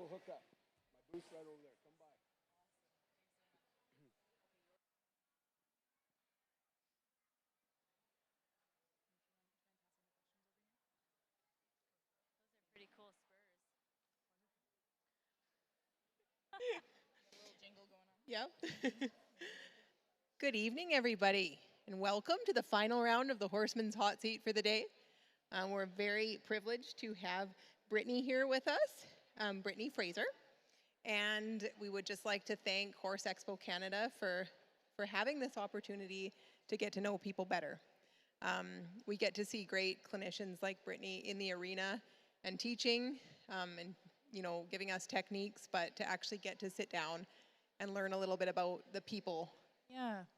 we'll hook up. My booth's right over there. Come by. Pretty cool spurs. A little jingle going on. Yep. Good evening, everybody, and welcome to the final round of the Horseman's Hot Seat for the day. We're very privileged to have Brittany here with us, Brittany Frazer, and we would just like to thank Horse Expo Canada for having this opportunity to get to know people better. We get to see great clinicians like Brittany in the arena and teaching and giving us techniques, but to actually get to sit down and learn a little bit about the people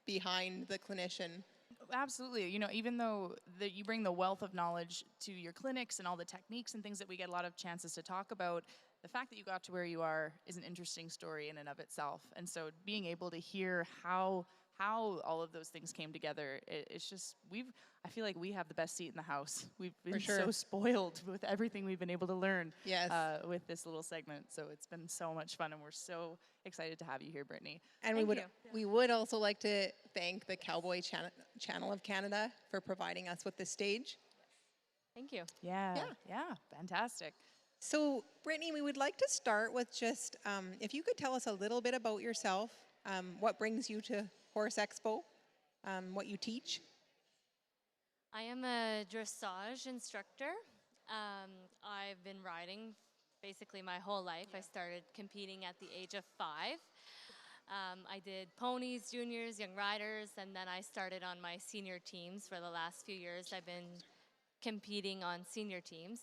behind the clinician. Absolutely. You know, even though you bring the wealth of knowledge to your clinics and all the techniques and things that we get a lot of chances to talk about, the fact that you got to where you are is an interesting story in and of itself. And so being able to hear how all of those things came together, it's just, I feel like we have the best seat in the house. We've been so spoiled with everything we've been able to learn with this little segment. So it's been so much fun, and we're so excited to have you here, Brittany. And we would also like to thank the Cowboy Channel of Canada for providing us with this stage. Thank you. Yeah, fantastic. So, Brittany, we would like to start with just, if you could tell us a little bit about yourself, what brings you to Horse Expo, what you teach. I am a dressage instructor. I've been riding basically my whole life. I started competing at the age of 5. I did ponies, juniors, young riders, and then I started on my senior teams. For the last few years, I've been competing on senior teams.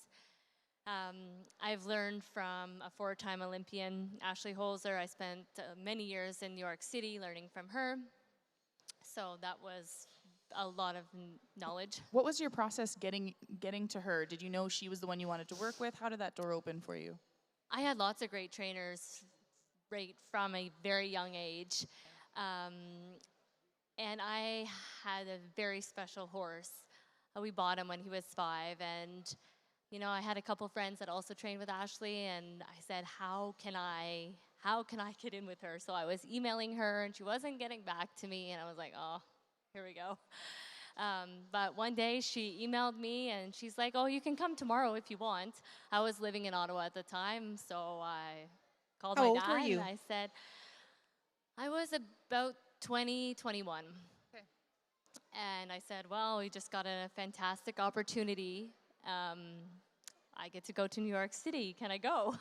I've learned from a 4-time Olympian, Ashley Holzer. I spent many years in New York City learning from her. So that was a lot of knowledge. What was your process getting to her? Did you know she was the one you wanted to work with? How did that door open for you? I had lots of great trainers right from a very young age. And I had a very special horse. We bought him when he was 5, and I had a couple friends that also trained with Ashley, and I said, how can I get in with her? So I was emailing her, and she wasn't getting back to me, and I was like, oh, here we go. But one day she emailed me, and she's like, oh, you can come tomorrow if you want. I was living in Ottawa at the time, so I called my dad. How old were you? And I said, I was about 20, 21. Okay. And I said, well, we just got a fantastic opportunity. I get to go to New York City. Can I go?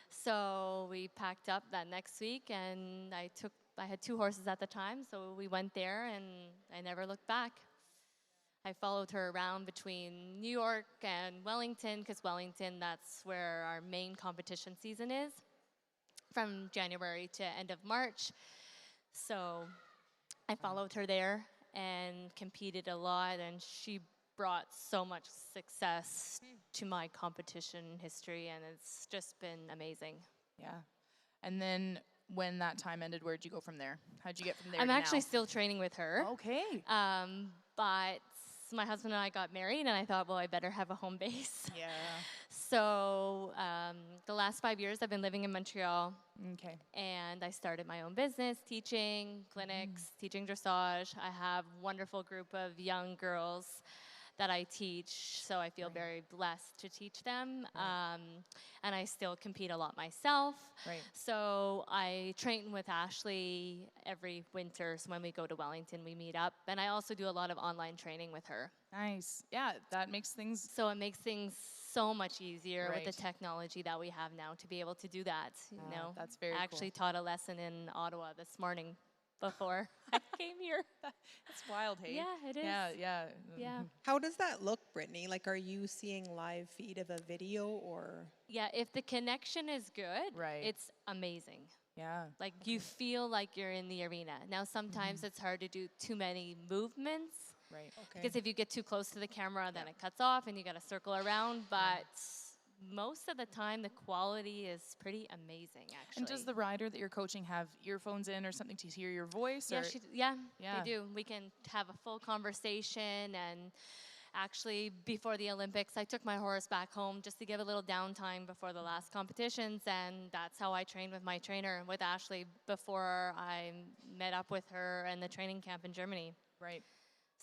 So we packed up that next week, and I had 2 horses at the time, so we went there, and I never looked back. I followed her around between New York and Wellington, because Wellington, that's where our main competition season is, from January to end of March. So I followed her there and competed a lot, and she brought so much success to my competition history, and it's just been amazing. Yeah. And then when that time ended, where'd you go from there? How'd you get from there I'm to actually now? still training with her. Okay. But my husband and I got married, and I thought, well, I better have a home base. Yeah. So the last 5 years, I've been living in Montreal. Okay. And I started my own business, teaching clinics, teaching dressage. I have a wonderful group of young girls that I teach, so I feel very blessed to teach them. And I still compete a lot myself. Right. So I train with Ashley every winter. So when we go to Wellington, we meet up. And I also do a lot of online training with her. Nice. Yeah, that makes things... So it makes things so much easier with Right. the technology that we have now to be able to do that. That's very I actually taught a lesson in Ottawa this morning before I came here. That's wild, hey? Yeah, it is. Yeah. How does that look, Brittany? Like, are you seeing live feed of a video or? Yeah, if the connection is good, Right. it's amazing. Yeah. Like you feel like you're in the arena. Now sometimes it's hard to do too many movements. Right. Okay. Because if you get too close to the camera, then it cuts off and you got to circle around. But most of the time, the quality is pretty amazing, actually. And does the rider that you're coaching have earphones in or something to hear your voice? Yeah, or? they do. We can have a full conversation, and Actually, before the Olympics, I took my horse back home just to give a little downtime before the last competitions, and that's how I trained with my trainer, with Ashley, before I met up with her in the training camp in Germany. Right.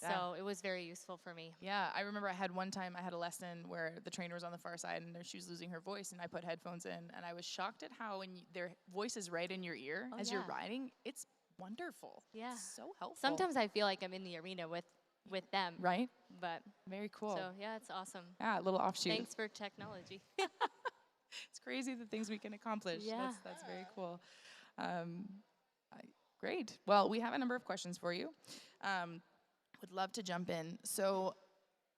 So it was very useful for me. Yeah, I remember I had one time I had a lesson where the trainer was on the far side and she was losing her voice, and I put headphones in, and I was shocked at how when their voice is right in your ear as you're riding, it's wonderful. Yeah. It's so helpful. Sometimes I feel like I'm in the arena with them. Right? But very cool. So yeah, it's awesome. Yeah, a little offshoot. Thanks for technology. It's crazy the things we can accomplish. Yeah. That's very cool. Great. Well, we have a number of questions for you. Would love to jump in. So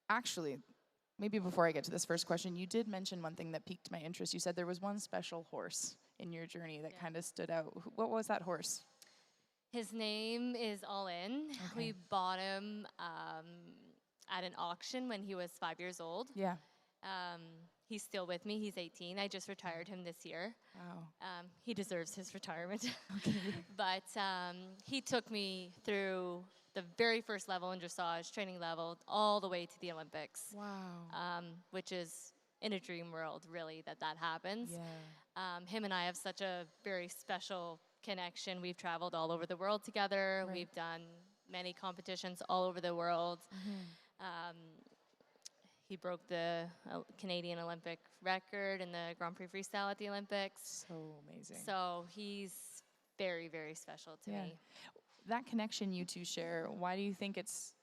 actually, maybe before I get to this first question, you did mention one thing that piqued my interest. You said there was one special horse in your journey that kind of stood out. What was that horse? His name is All In. Okay. We bought him at an auction when he was 5 years old. Yeah. He's still with me. He's 18. I just retired him this year. Wow. He deserves his retirement. Okay. But he took me through the very first level in dressage, training level, all the way to the Olympics. Wow. Which is in a dream world, really, that happens. Yeah. Him and I have such a very special connection. We've traveled all over the world together. Right. We've done many competitions all over the world. He broke the Canadian Olympic record in the Grand Prix freestyle at the Olympics. So amazing. So he's very, very special to me. That connection you two share, why do you think it's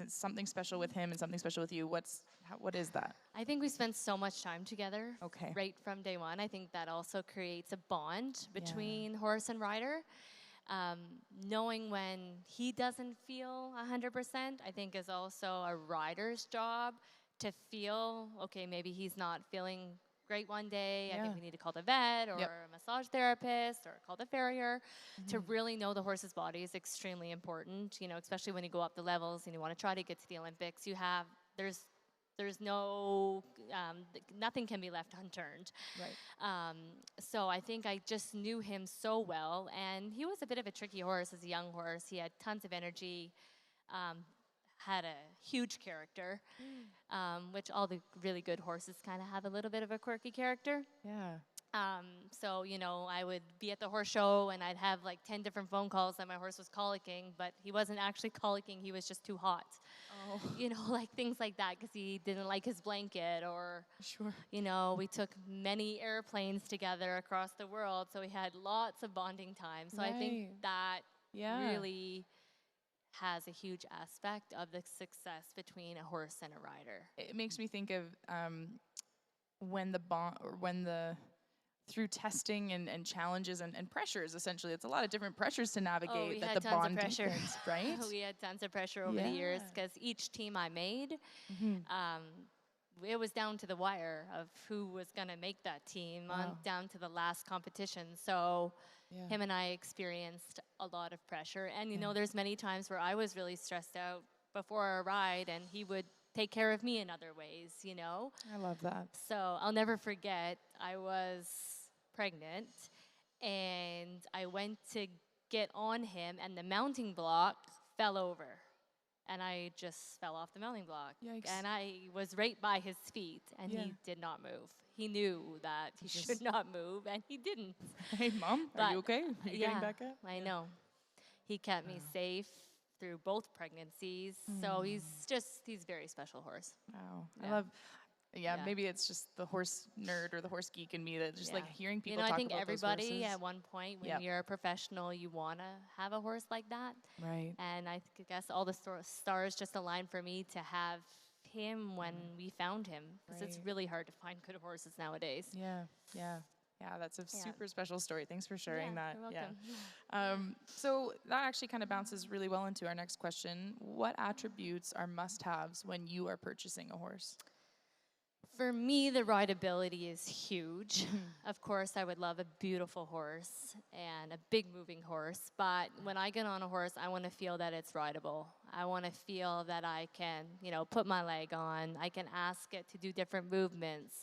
something special with him and something special with you? What is that? I think we spent so much time together right from day one. I think that also creates a bond between horse and rider. Knowing when he doesn't feel 100%, I think is also a rider's job to feel, okay, maybe he's not feeling great one day. I think we need to call the vet or a massage therapist or call the farrier. To really know the horse's body is extremely important, you know, especially when you go up the levels and you want to try to get to the Olympics. There's no, nothing can be left unturned. Right. So I think I just knew him so well, and he was a bit of a tricky horse as a young horse. He had tons of energy, had a huge character, which all the really good horses kind of have a little bit of a quirky character. Yeah. So, you know, I would be at the horse show and I'd have like 10 different phone calls that my horse was colicking, but he wasn't actually colicking, he was just too hot. Oh. You know, like things like that, because he didn't like his blanket, or, you know, we took many airplanes together across the world, so we had lots of bonding time. So I think that really has a huge aspect of the success between a horse and a rider. It makes me think of through testing and challenges and pressures, essentially. It's a lot of different pressures to navigate. We that had the tons bond of pressure. deepens, right? We had tons of pressure over the years, because each team I made, it was down to the wire of who was going to make that team down to the last competition. So him and I experienced a lot of pressure. And, you know, there's many times where I was really stressed out before a ride, and he would take care of me in other ways, you know? I love that. So I'll never forget, I was pregnant, and I went to get on him, and the mounting block fell over. And I just fell off the mounting block. Yikes. And I was right by his feet, and he did not move. He knew that he should not move, and he didn't. Hey, Mom, are you okay? Are you getting back up? I know. He kept me safe through both pregnancies. So he's a very special horse. Wow. Yeah. I love, maybe it's just the horse nerd or the horse geek in me that just like hearing people talk about those horses. I think everybody at one point when you're a professional, you want to have a horse like that. Right. And I guess all the stars just aligned for me to have him when we found him, because it's really hard to find good horses nowadays. Yeah, that's a super special story. Thanks for sharing that. You're welcome. So that actually kind of bounces really well into our next question. What attributes are must-haves when you are purchasing a horse? For me, the rideability is huge. Of course, I would love a beautiful horse and a big moving horse, but when I get on a horse, I want to feel that it's rideable. I want to feel that I can, you know, put my leg on. I can ask it to do different movements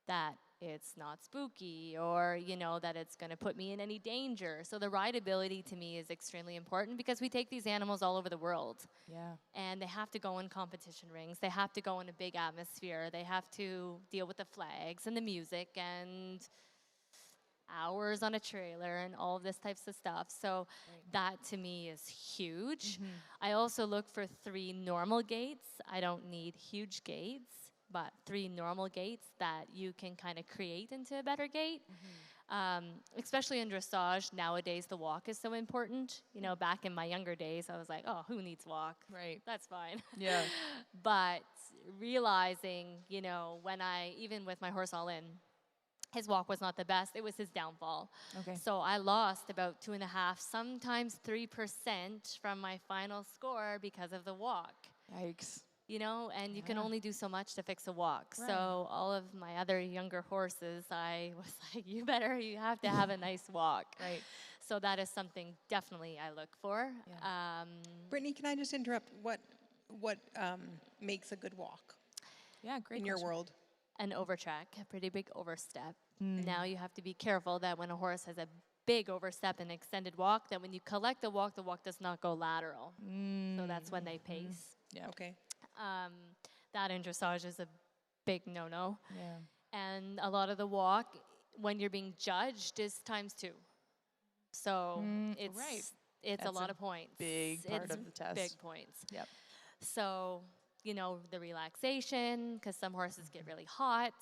that it's not spooky, or, you know, that it's going to put me in any danger. So the rideability to me is extremely important because we take these animals all over the world. Yeah. And they have to go in competition rings. They have to go in a big atmosphere. They have to deal with the flags and the music and hours on a trailer and all of this types of stuff. So that to me is huge. I also look for 3 normal gaits. I don't need huge gaits, but 3 normal gaits that you can kind of create into a better gait. Especially in dressage, nowadays the walk is so important. You know, back in my younger days, I was like, oh, who needs walk? Right. That's fine. Yeah. But realizing, you know, even with my horse All In, his walk was not the best. It was his downfall. Okay. So I lost about 2.5, sometimes 3% from my final score because of the walk. Yikes. You know, and you can only do so much to fix a walk. Right. So all of my other younger horses, I was like, you have to have a nice walk. Right. So that is something definitely I look for. Yeah. Brittany, can I just interrupt? What makes a good walk Yeah, great in your question. world? An overtrack, a pretty big overstep. Now you have to be careful that when a horse has a big overstep and extended walk, that when you collect the walk does not go lateral. So that's when they pace. Yeah. Okay. That in dressage is a big no-no. Yeah. And a lot of the walk, when you're being judged, is ×2. So it's a That's lot a of points. big part It's of the test. big points. Yep. So, you know, the relaxation, because some horses get really hot,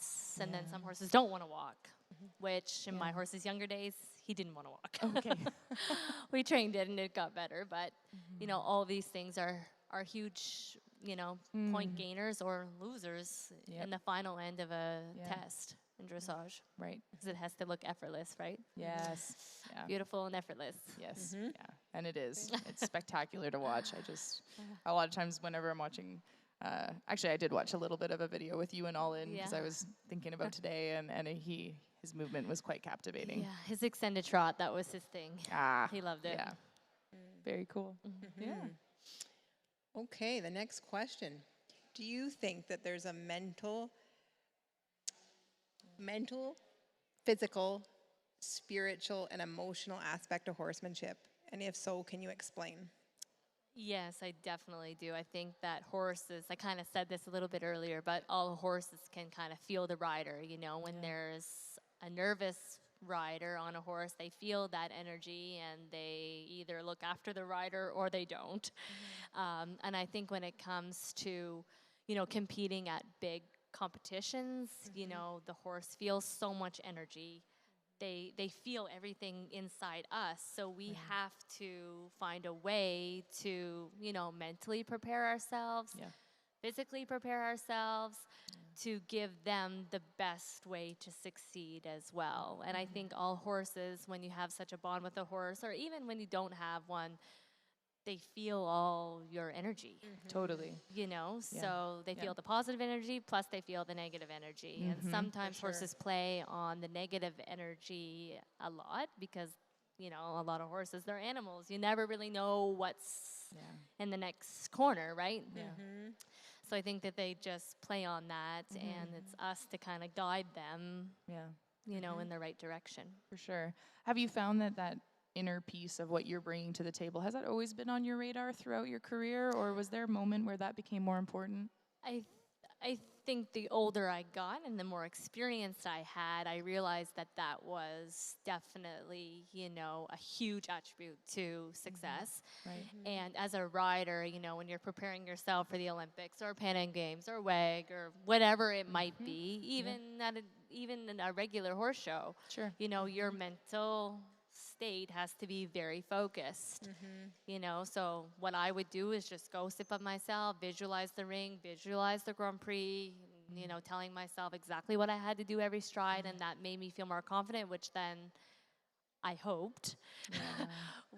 and then some horses don't want to walk, which in my horse's younger days, he didn't want to walk. Okay. We trained it, and it got better. But, you know, all these things are huge, you know, point gainers or losers in the final end of a test in dressage. Right. Because it has to look effortless, right? Yes. Yeah. Beautiful and effortless. Yes. Yeah. And it is. It's spectacular to watch. A lot of times whenever I'm watching, actually I did watch a little bit of a video with you and All In because I was thinking about today, and his movement was quite captivating. Yeah, his extended trot, that was his thing. He loved it. Yeah. Very cool. Yeah. Okay, the next question. Do you think that there's a mental, physical, spiritual, and emotional aspect to horsemanship? And if so, can you explain? Yes, I definitely do. I think that horses, I kind of said this a little bit earlier, but all horses can kind of feel the rider. You know, when there's a nervous rider on a horse, they feel that energy and they either look after the rider or they don't. And I think when it comes to, you know, competing at big competitions, you know, the horse feels so much energy. They feel everything inside us. So we have to find a way to, you know, mentally prepare ourselves, physically prepare ourselves to give them the best way to succeed as well. And I think all horses, when you have such a bond with a horse, or even when you don't have one, they feel all your energy. Totally. You know, so they feel the positive energy, plus they feel the negative energy. And sometimes horses play on the negative energy a lot because, you know, a lot of horses, they're animals. You never really know what's in the next corner, right? Yeah. So I think that they just play on that, and it's us to kind of guide them, you know, in the right direction. For sure. Have you found that inner piece of what you're bringing to the table, has that always been on your radar throughout your career, or was there a moment where that became more important? I think the older I got and the more experience I had, I realized that was definitely, you know, a huge attribute to success. Right. And as a rider, you know, when you're preparing yourself for the Olympics or Pan Am Games or WEG or whatever it might be, even in a regular horse show, you know, your mental state has to be very focused, you know. So what I would do is just go sit by myself, visualize the ring, visualize the Grand Prix, you know, telling myself exactly what I had to do every stride, and that made me feel more confident, which then I hoped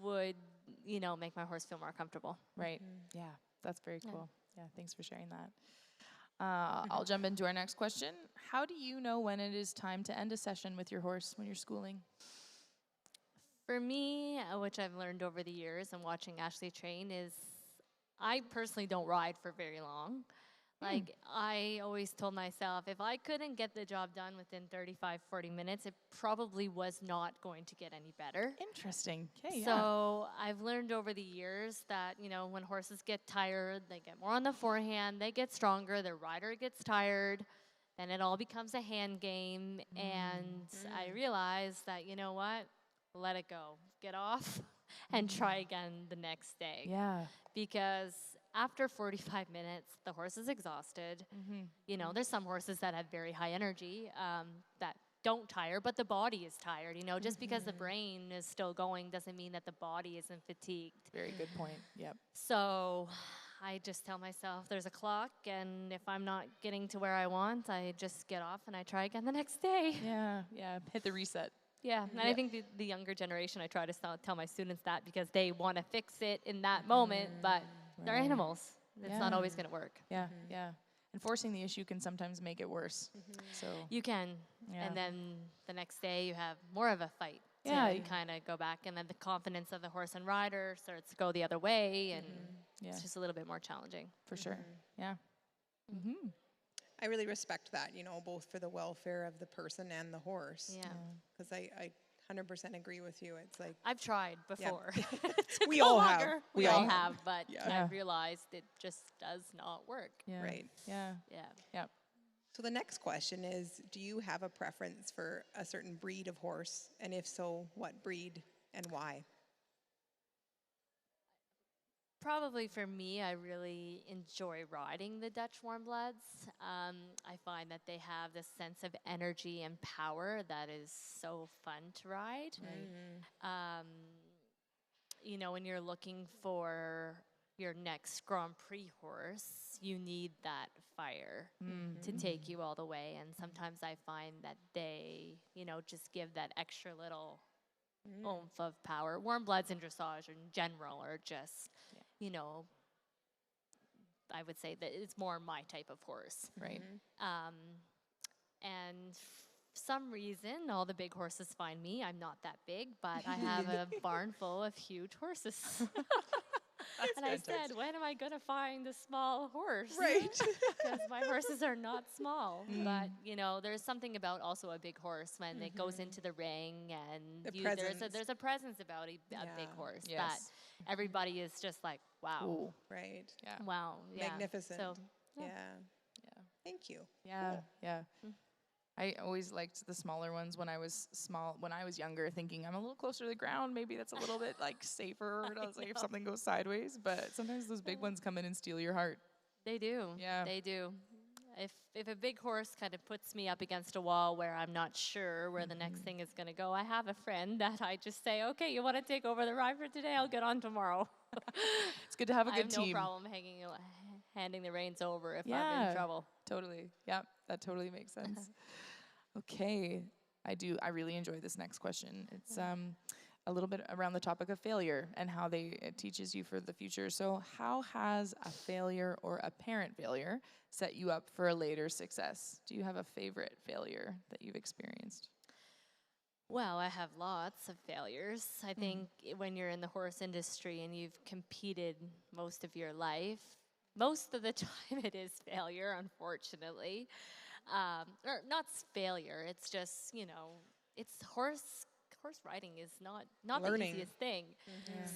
would, you know, make my horse feel more comfortable. Right. Yeah, that's very cool. Yeah, thanks for sharing that. I'll jump into our next question. How do you know when it is time to end a session with your horse when you're schooling? For me, which I've learned over the years and watching Ashley train, is I personally don't ride for very long. Like, I always told myself, if I couldn't get the job done within 35, 40 minutes, it probably was not going to get any better. Interesting. Okay, yeah. So I've learned over the years that, when horses get tired, they get more on the forehand, they get stronger, their rider gets tired, then it all becomes a hand game. And I realized that, you know what? Let it go. Get off and try again the next day. Yeah. Because after 45 minutes, the horse is exhausted. There's some horses that have very high energy that don't tire, but the body is tired. Just because the brain is still going doesn't mean that the body isn't fatigued. Very good point. Yep. So I just tell myself there's a clock, and if I'm not getting to where I want, I just get off and I try again the next day. Yeah, yeah. Hit the reset. Yeah, and I think the younger generation, I try to tell my students that because they want to fix it in that moment, but they're animals. It's not always going to work. Yeah, yeah. And forcing the issue can sometimes make it worse. So You can, and then the next day you have more of a fight. Yeah. To kind of go back, and then the confidence of the horse and rider starts to go the other way, and it's just a little bit more challenging. for sure. Yeah. I really respect that, both for the welfare of the person and the horse. Yeah. Because I 100% agree with you. It's like, I've tried before. we all have. We all have, but Yeah. I've realized it just does not work. Yeah. Right. Yeah. Yeah. Yeah. So the next question is, do you have a preference for a certain breed of horse? And if so, what breed and why? Probably for me, I really enjoy riding the Dutch warm bloods. I find that they have this sense of energy and power that is so fun to ride. When you're looking for your next Grand Prix horse, you need that fire to take you all the way. And sometimes I find that they, just give that extra little oomph of power. Warm bloods and dressage in general are just, I would say that it's more my type of horse. Right. And some reason, all the big horses find me. I'm not that big, but I have a barn full of huge horses. And I said, when am I going to find a small horse? Right. Because my horses are not small. But, there's something about also a big horse when it goes into the ring, and The there's a presence about a big horse Yes. that everybody is just like, wow. Ooh. Right. Yeah. Wow. Yeah. Magnificent. So, Yeah. Yeah. Thank you. Yeah. Cool. Yeah. I always liked the smaller ones when I was small. When I was younger, thinking I'm a little closer to the ground, maybe that's a little bit safer. I was like, if something goes sideways, but sometimes those big ones come in and steal your heart. They do. Yeah. They do. If a big horse kind of puts me up against a wall where I'm not sure where the next thing is going to go, I have a friend that I just say, okay, you want to take over the ride for today? I'll get on tomorrow. It's good to have a I good have team. no problem handing the reins over if I'm Yeah. in trouble. Totally. Yeah, that totally makes sense. Okay. I really enjoy this next question. It's a little bit around the topic of failure and how it teaches you for the future. So how has a failure or apparent failure set you up for a later success? Do you have a favorite failure that you've experienced? Well, I have lots of failures. I think when you're in the horse industry and you've competed most of your life, most of the time it is failure, unfortunately. Or not failure, it's just, it's horse riding is not the Learning. easiest thing.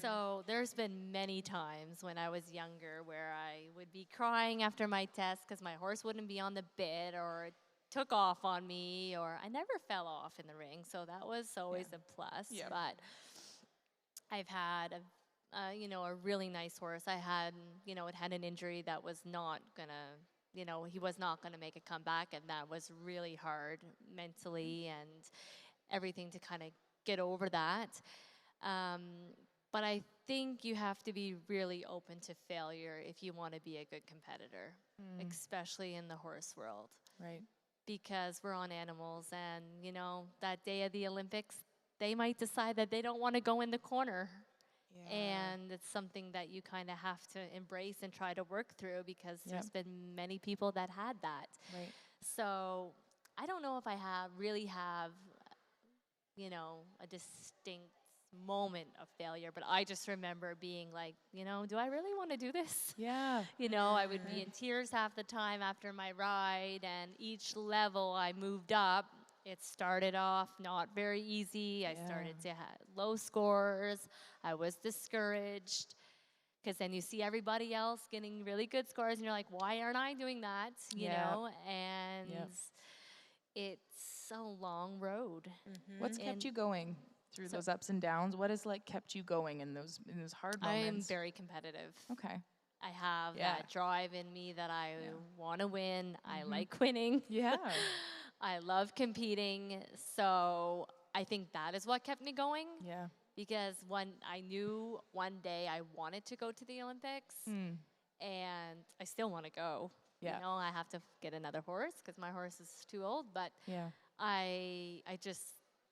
So there's been many times when I was younger where I would be crying after my test because my horse wouldn't be on the bit, or it took off on me, or I never fell off in the ring, so that was always a plus. Yeah. But I've had a really nice horse. I had, it had an injury that was not gonna, he was not gonna make a comeback, and that was really hard mentally and everything to kind of get over that. But I think you have to be really open to failure if you want to be a good competitor, especially in the horse world. Right. Because we're on animals, and, that day of the Olympics, they might decide that they don't want to go in the corner. And it's something that you kind of have to embrace and try to work through, because there's been many people that had that. Right. So I don't know if I really have, a distinct moment of failure, but I just remember being like, do I really want to do this? Yeah. I would be in tears half the time after my ride, and each level I moved up, it started off not very easy. I started to have low scores. I was discouraged because then you see everybody else getting really good scores, and you're like, why aren't I doing that? You know, and it's a long road. What's kept you going through those ups and downs? What has kept you going in those hard I am moments? very competitive. Okay. I have that drive in me that I want to win. I like winning. Yeah. I love competing. So I think that is what kept me going. Yeah. Because I knew one day I wanted to go to the Olympics, and I still want to go. Yeah. I have to get another horse because my horse is too old. But Yeah. I just,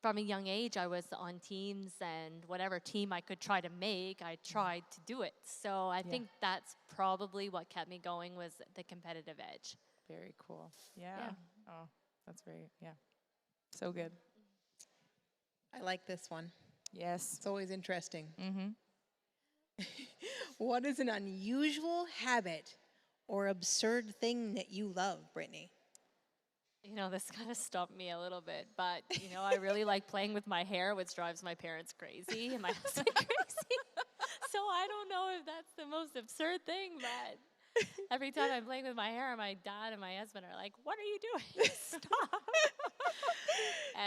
from a young age, I was on teams, and whatever team I could try to make, I tried to do it. So I think that's probably what kept me going, was the competitive edge. Very cool. Yeah. Oh, that's very, so good. I like this one. Yes. It's always interesting. Mm-hmm. What is an unusual habit or absurd thing that you love, Brittany? This kind of stumped me a little bit, but, I really like playing with my hair, which drives my parents crazy and my husband crazy. So I don't know if that's the most absurd thing, but every time I'm playing with my hair, my dad and my husband are like, what are you doing? Stop.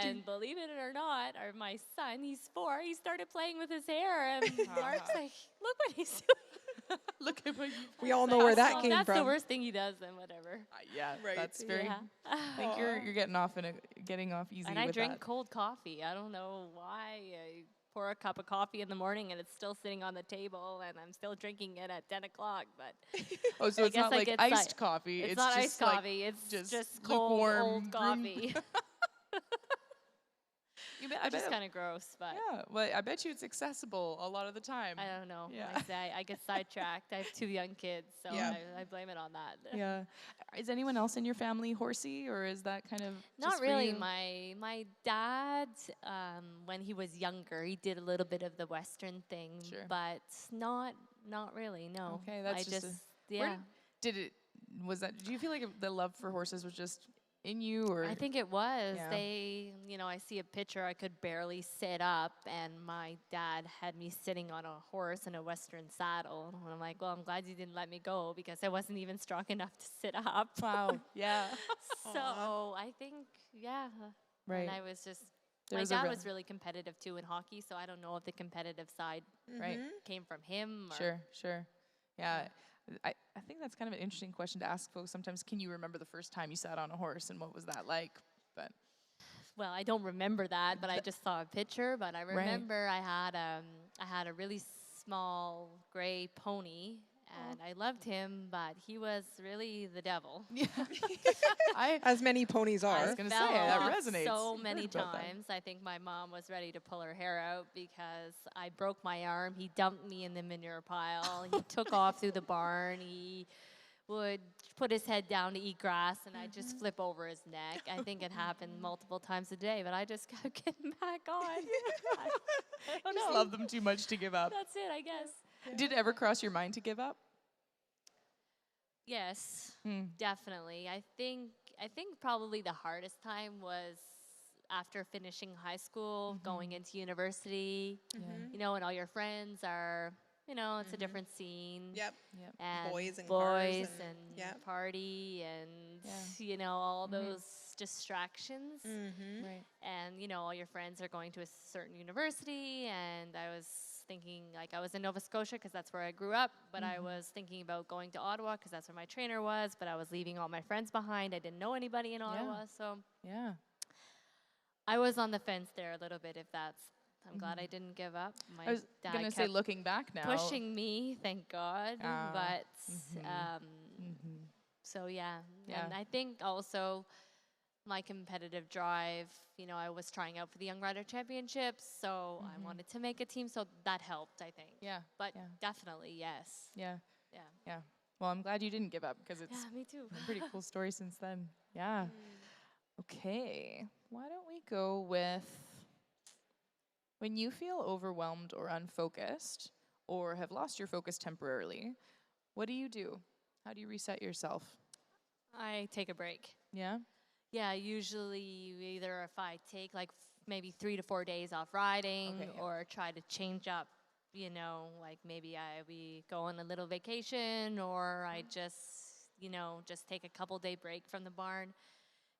And believe it or not, or my son, he's 4, he started playing with his hair, and Mark's like, look what he's doing. Look at what you. We all know where that came that's from. the worst thing he does, then whatever. Right. That's very. Yeah. I think you're getting off easy. And I with drink that. cold coffee. I don't know why. I pour a cup of coffee in the morning, and it's still sitting on the table, and I'm still drinking it at 10 o'clock. But Oh, so it's not like iced coffee. It's not just iced coffee. It's just cold, lukewarm old coffee. I Which is bet. kind of gross, but Yeah. Well, I bet you it's accessible a lot of the time. I don't know. Yeah. Like I say, I get sidetracked. I have 2 young kids, so I blame it on that. Yeah. Is anyone else in your family horsey, or is that kind of Not just for really. you? My dad, when he was younger, he did a little bit of the Western thing, Sure. but not really. No. Okay, that's I just just Where did you feel like the love for horses was just in you, or I think it was. Yeah. They, I see a picture, I could barely sit up, and my dad had me sitting on a horse in a Western saddle. And I'm like, well, I'm glad you didn't let me go because I wasn't even strong enough to sit up. Wow. Yeah. So I think, Right. And I was just, There my was a dad re- was really competitive too in hockey, so I don't know if the competitive side Right. came from him. Or Sure. Yeah. I think that's kind of an interesting question to ask folks. Sometimes, can you remember the first time you sat on a horse, and what was that like? But Well, I don't remember that, but I just saw a picture. But I remember I had a really small gray pony, and I loved him, but he was really the devil. yeah, As many ponies I are. was gonna Fell say that off resonates. so Heard many about that. times. I think my mom was ready to pull her hair out because I broke my arm. He dumped me in the manure pile. He took off through the barn. He would put his head down to eat grass, and I'd just flip over his neck. I think it happened multiple times a day, but I just kept getting back on. I don't Just know. love them too much to give up. That's it, I guess. Did it ever cross your mind to give up? Yes, definitely. I think probably the hardest time was after finishing high school, going into university. And all your friends are, it's a different scene. Yep. And Boys and cars and- and yep. party and all those distractions. Right. And all your friends are going to a certain university, and I was thinking, like, I was in Nova Scotia because that's where I grew up, but I was thinking about going to Ottawa because that's where my trainer was, but I was leaving all my friends behind. I didn't know anybody in Ottawa, so Yeah. I was on the fence there a little bit. I'm glad I didn't give up. My I was dad gonna kept say, looking back now, pushing me, thank God. But so Yeah. and I think also my competitive drive. I was trying out for the Young Rider Championships, so I wanted to make a team, so that helped, I think. Yeah. But definitely, yes. Yeah. Yeah. Yeah. Well, I'm glad you didn't give up because it's Yeah, me too. a pretty cool story since then. Yeah. Okay. Why don't we go with When you feel overwhelmed or unfocused or have lost your focus temporarily, what do? How do you reset yourself? I take a break. Yeah? Yeah, usually either if I take like maybe 3 to 4 days off riding Okay, yeah. or try to change up, like maybe we go on a little vacation or I just take a couple day break from the barn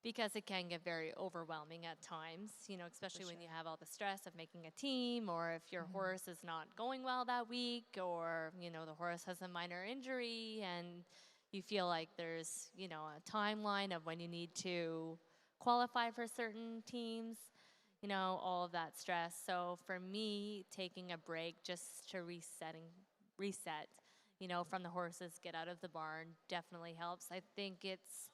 because it can get very overwhelming at times, especially when you have all the stress of making a team or if your horse is not going well that week or, the horse has a minor injury and you feel like there's, a timeline of when you need to qualify for certain teams, all of that stress. So for me, taking a break just to reset, from the horses, get out of the barn definitely helps. I think it's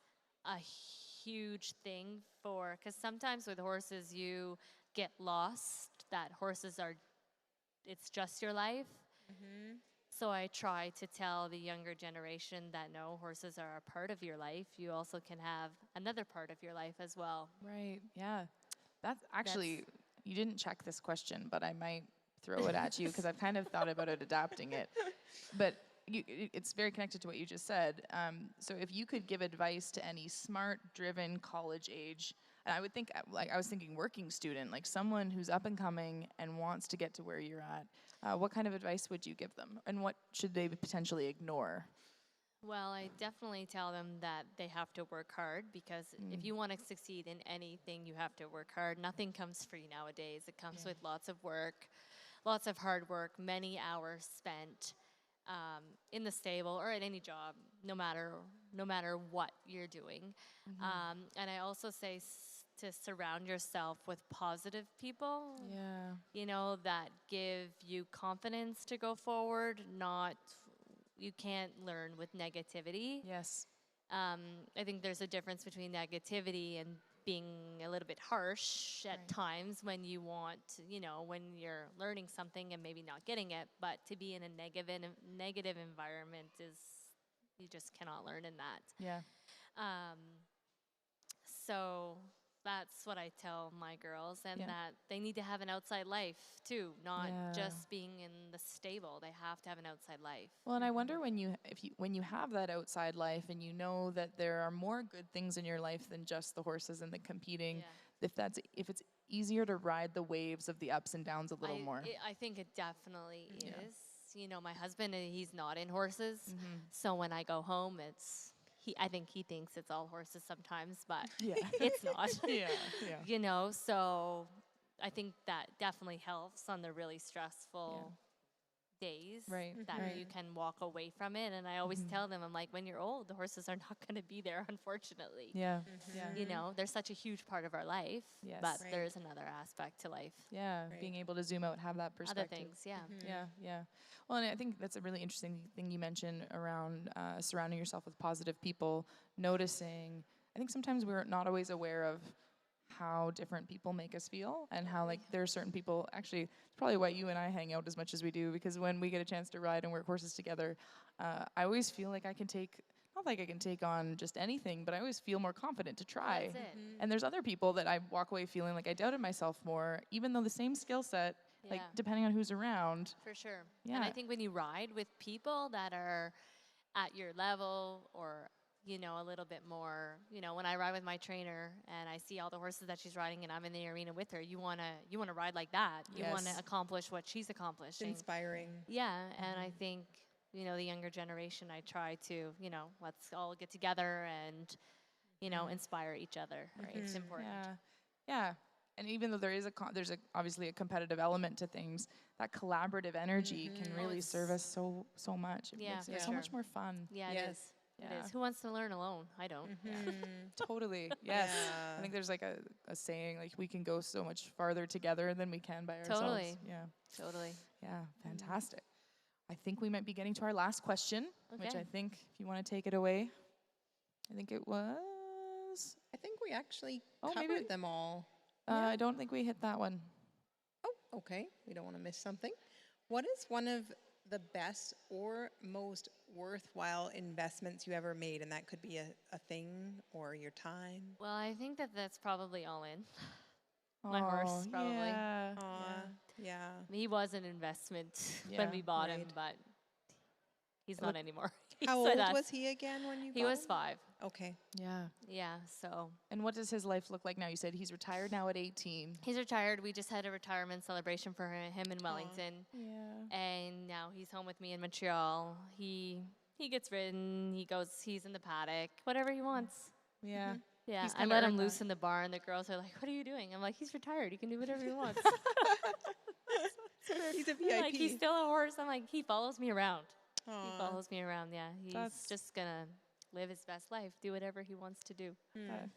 a huge thing because sometimes with horses you get lost, that it's just your life. So I try to tell the younger generation that no, horses are a part of your life. You also can have another part of your life as well. Right, yeah. That's actually, you didn't check this question, but I might throw it at you because I've kind of thought about it, adapting it. But it's very connected to what you just said. So if you could give advice to any smart, driven, college age, and I would think, I was thinking working student, like someone who's up and coming and wants to get to where you're at, what kind of advice would you give them? And what should they potentially ignore? Well, I definitely tell them that they have to work hard because if you want to succeed in anything, you have to work hard. Nothing comes free nowadays. It comes with lots of work, lots of hard work, many hours spent in the stable or at any job, no matter what you're doing. And I also say to surround yourself with positive people, that give you confidence to go forward, you can't learn with negativity. Yes. I think there's a difference between negativity and being a little bit harsh at times when you want, when you're learning something and maybe not getting it, but to be in a negative environment you just cannot learn in that. Yeah. So that's what I tell my girls, and that they need to have an outside life too, not just being in the stable. They have to have an outside life. Well, and I wonder when you have that outside life and you know that there are more good things in your life than just the horses and the competing, if it's easier to ride the waves of the ups and downs a little more. I think it definitely is. My husband, he's not in horses, so when I go home, I think he thinks it's all horses sometimes, but it's not. So I think that definitely helps on the really stressful days that you can walk away from it. And I always tell them, I'm like, when you're old, the horses are not going to be there, unfortunately. They're such a huge part of our life, but there's another aspect to life. Being able to zoom out, have that perspective. Other things, Well, and I think that's a really interesting thing you mentioned around surrounding yourself with positive people, noticing. I think sometimes we're not always aware of how different people make us feel and how there are certain people, actually it's probably why you and I hang out as much as we do, because when we get a chance to ride and work horses together, I always feel like I can take on just anything, but I always feel more confident to try. That's it. And there's other people that I walk away feeling like I doubted myself more, even though the same skill set, depending on who's around. For sure. And I think when you ride with people that are at your level or a little bit more, when I ride with my trainer and I see all the horses that she's riding and I'm in the arena with her, you want to ride like that. You want to accomplish what she's accomplishing. It's inspiring. Yeah, and I think, the younger generation, I try to, let's all get together and, inspire each other, right? It's important. Yeah. And even though there's obviously a competitive element to things, that collaborative energy can really serve us so much. It makes it so much more fun. Yeah, it is. It is. Who wants to learn alone? I don't. Totally. Yes. I think there's a saying, we can go so much farther together than we can by ourselves. Totally. Yeah. Totally. Yeah. Fantastic. I think we might be getting to our last question, which I think, if you want to take it away, I think it was. I think we actually covered them all. I don't think we hit that one. Oh, okay. We don't want to miss something. What is one of the best or most worthwhile investments you ever made? And that could be a thing or your time. Well, I think that's probably all in. My horse, probably. he was an investment Yeah, when we bought him, right. but he's not anymore. How He's with old us. was he again when you He got was him? 5. Okay. Yeah. Yeah, so And what does his life look like now? You said he's retired now at 18. he's retired. We just had a retirement celebration for him in Wellington, Yeah. and now he's home with me in Montreal. He gets ridden. He goes. He's in the paddock. Whatever he wants. Yeah. Yeah, He's I kinda let him earned loose that. in the barn. The girls are like, "What are you doing?" I'm like, "He's retired. He can do whatever he wants." He's a They're VIP. like, "He's still a horse." I'm like, "He follows me around. He Aw. follows me around. Yeah, he's That's- just gonna live his best life, do whatever he wants to do." Uh,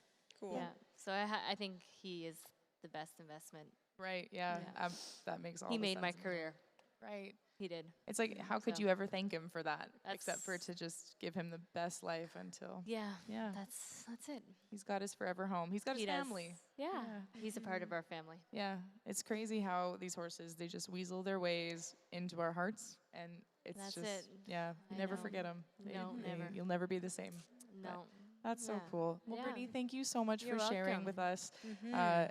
Cool. Yeah. So I think he is the best investment. right. Yeah. Yeah. That makes all He the made my sense in the world. career. Right. He did. It's like, how could So- you ever thank him for that? Except for That's- to just give him the best life until Yeah. Yeah. That's it. he's got his forever home. He's got his He does. family. Yeah. Yeah. He's a part of our family. Yeah. It's crazy how these horses, they just weasel their ways into our hearts. And it's That's just, it. yeah, you I never know. forget them. No, never. You'll never be the same. No. That's so Yeah. cool. Well, Yeah. Brittany, thank you so much You're for sharing welcome. with us. Mm-hmm.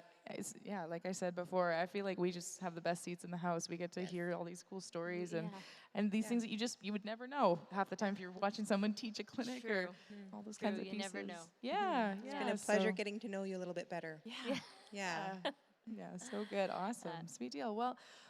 Yeah, like I said before, I feel like we just have the best seats in the house. We get to hear all these cool stories Yeah. and these Yeah. things that you would never know half the time if you're watching someone teach a clinic or True. all those True, kinds of you pieces. never know. Yeah, It's yeah. Been a pleasure so- getting to know you a little bit better. Yeah. Yeah. Yeah, so good. Awesome. Sweet deal. Well,